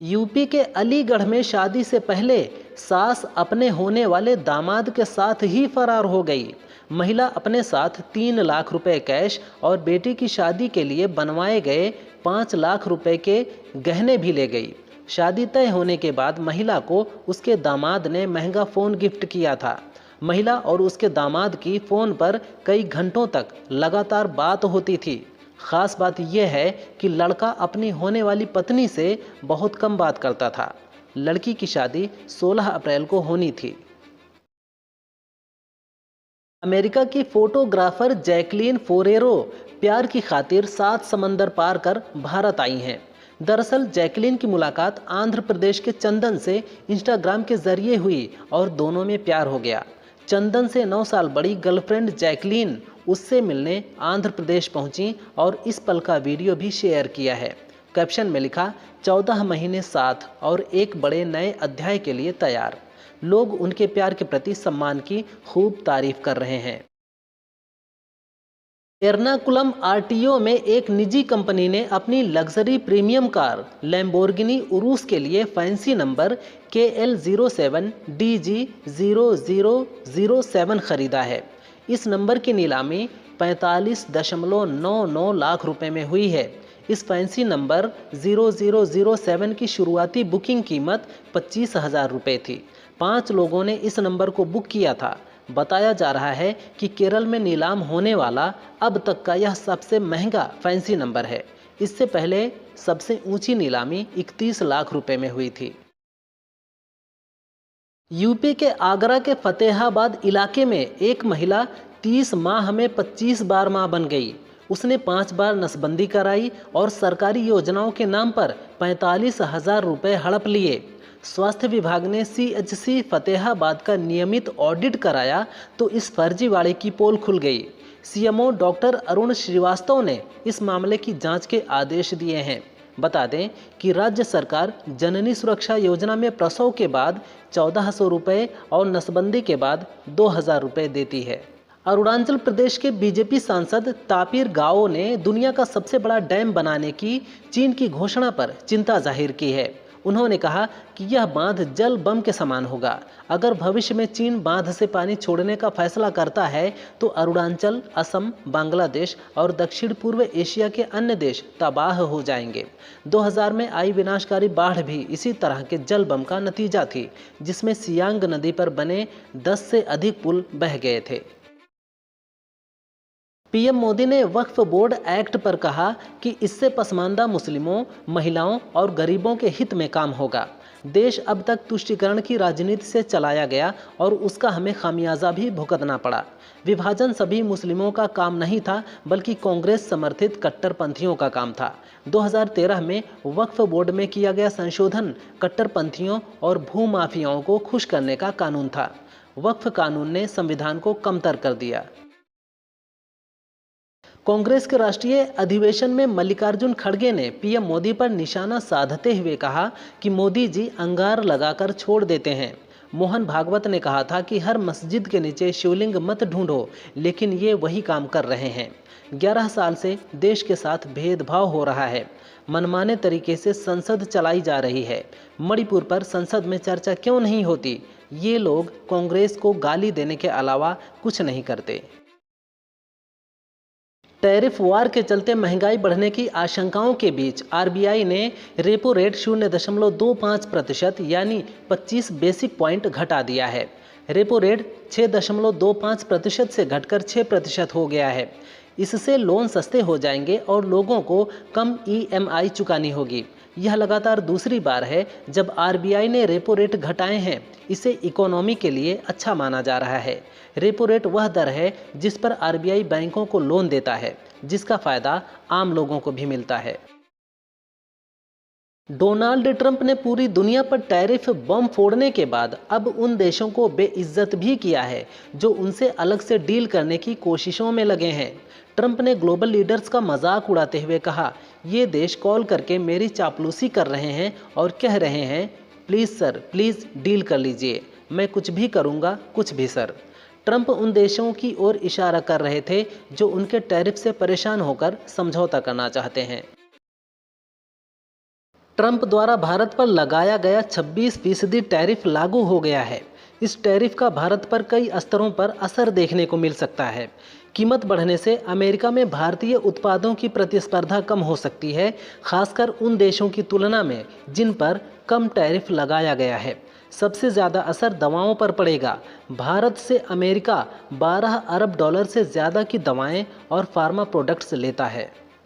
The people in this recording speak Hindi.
यूपी के अलीगढ़ में शादी से पहले सास अपने होने वाले दामाद के साथ ही फरार हो गई। महिला अपने साथ 3 लाख रुपए कैश और बेटी की शादी के लिए बनवाए गए 5 लाख रुपए के गहने भी ले गई। शादी तय होने के बाद महिला को उसके दामाद ने महंगा फ़ोन गिफ्ट किया था। महिला और उसके दामाद की फ़ोन पर कई घंटों तक लगातार बात होती थी। खास बात यह है कि लड़का अपनी होने वाली पत्नी से बहुत कम बात करता था। लड़की की शादी 16 अप्रैल को होनी थी। अमेरिका की फोटोग्राफर जैकलीन फोरेरो प्यार की खातिर 7 समंदर पार कर भारत आई हैं। दरअसल जैकलीन की मुलाकात आंध्र प्रदेश के चंदन से इंस्टाग्राम के जरिए हुई और दोनों में प्यार हो गया। चंदन से 9 साल बड़ी गर्लफ्रेंड जैकलीन उससे मिलने आंध्र प्रदेश पहुंची और इस पल का वीडियो भी शेयर किया है। कैप्शन में लिखा, 14 महीने साथ और एक बड़े नए अध्याय के लिए तैयार। लोग उनके प्यार के प्रति सम्मान की खूब तारीफ कर रहे हैं। एर्नाकुलम आरटीओ में एक निजी कंपनी ने अपनी लग्जरी प्रीमियम कार लैम्बोर्गिनी उरूस के लिए फैंसी नंबर KL07DG0007 खरीदा है। इस नंबर की नीलामी 45.99 लाख रुपए में हुई है। इस फैंसी नंबर 0007 की शुरुआती बुकिंग कीमत 25,000 रुपये थी। 5 लोगों ने इस नंबर को बुक किया था। बताया जा रहा है कि केरल में नीलाम होने वाला अब तक का यह सबसे महंगा फैंसी नंबर है। इससे पहले सबसे ऊंची नीलामी 31 लाख रुपए में हुई थी। यूपी के आगरा के फतेहाबाद इलाके में एक महिला 30 माह में 25 बार मां बन गई। उसने 5 बार नसबंदी कराई और सरकारी योजनाओं के नाम पर 45,000 रुपये हड़प लिए। स्वास्थ्य विभाग ने CHC फतेहाबाद का नियमित ऑडिट कराया तो इस फर्जीवाड़े की पोल खुल गई। CMO डॉक्टर अरुण श्रीवास्तव ने इस मामले की जांच के आदेश दिए हैं। बता दें कि राज्य सरकार जननी सुरक्षा योजना में प्रसव के बाद 1400 रुपये और नसबंदी के बाद 2000 रुपये देती है। अरुणाचल प्रदेश के बीजेपी सांसद तापिर गाओ ने दुनिया का सबसे बड़ा डैम बनाने की चीन की घोषणा पर चिंता जाहिर की है। उन्होंने कहा कि यह बांध जल बम के समान होगा। अगर भविष्य में चीन बांध से पानी छोड़ने का फैसला करता है तो अरुणाचल, असम, बांग्लादेश और दक्षिण पूर्व एशिया के अन्य देश तबाह हो जाएंगे। 2000 में आई विनाशकारी बाढ़ भी इसी तरह के जल बम का नतीजा थी, जिसमें सियांग नदी पर बने 10 से अधिक पुल बह गए थे। पीएम मोदी ने वक्फ बोर्ड एक्ट पर कहा कि इससे पसमानदा मुस्लिमों, महिलाओं और गरीबों के हित में काम होगा। देश अब तक तुष्टीकरण की राजनीति से चलाया गया और उसका हमें खामियाजा भी भुगतना पड़ा। विभाजन सभी मुस्लिमों का काम नहीं था, बल्कि कांग्रेस समर्थित कट्टरपंथियों का काम था। 2013 में वक्फ बोर्ड में किया गया संशोधन कट्टरपंथियों और भूमाफियाओं को खुश करने का कानून था। वक्फ कानून ने संविधान को कमतर कर दिया। कांग्रेस के राष्ट्रीय अधिवेशन में मल्लिकार्जुन खड़गे ने पीएम मोदी पर निशाना साधते हुए कहा कि मोदी जी अंगार लगाकर छोड़ देते हैं। मोहन भागवत ने कहा था कि हर मस्जिद के नीचे शिवलिंग मत ढूंढो, लेकिन ये वही काम कर रहे हैं। 11 साल से देश के साथ भेदभाव हो रहा है। मनमाने तरीके से संसद चलाई जा रही है। मणिपुर पर संसद में चर्चा क्यों नहीं होती? ये लोग कांग्रेस को गाली देने के अलावा कुछ नहीं करते। टैरिफ वार के चलते महंगाई बढ़ने की आशंकाओं के बीच आरबीआई ने रेपो रेट 0.25% यानी 25 बेसिक पॉइंट घटा दिया है। रेपो रेट 6.25% से घटकर 6% हो गया है। इससे लोन सस्ते हो जाएंगे और लोगों को कम EMI चुकानी होगी। यह लगातार दूसरी बार है जब आरबीआई ने रेपो रेट घटाए हैं। इसे इकोनॉमी के लिए अच्छा माना जा रहा है। रेपो रेट वह दर है जिस पर आरबीआई बैंकों को लोन देता है, जिसका फायदा आम लोगों को भी मिलता है। डोनाल्ड ट्रंप ने पूरी दुनिया पर टैरिफ बम फोड़ने के बाद अब उन देशों को बेइज्जत भी किया है जो उनसे अलग से डील करने की कोशिशों में लगे हैं। ट्रंप ने ग्लोबल लीडर्स का मजाक उड़ाते हुए कहा, ये देश कॉल करके मेरी चापलूसी कर रहे हैं और कह रहे हैं, प्लीज़ सर, प्लीज़ डील कर लीजिए, मैं कुछ भी करूँगा, कुछ भी सर। ट्रंप उन देशों की ओर इशारा कर रहे थे जो उनके टैरिफ से परेशान होकर समझौता करना चाहते हैं। ट्रंप द्वारा भारत पर लगाया गया 26% टैरिफ लागू हो गया है। इस टैरिफ का भारत पर कई स्तरों पर असर देखने को मिल सकता है। कीमत बढ़ने से अमेरिका में भारतीय उत्पादों की प्रतिस्पर्धा कम हो सकती है, खासकर उन देशों की तुलना में जिन पर कम टैरिफ लगाया गया है। सबसे ज़्यादा असर दवाओं पर पड़ेगा। भारत से अमेरिका $12 अरब से ज़्यादा की दवाएं और फार्मा प्रोडक्ट्स लेता है।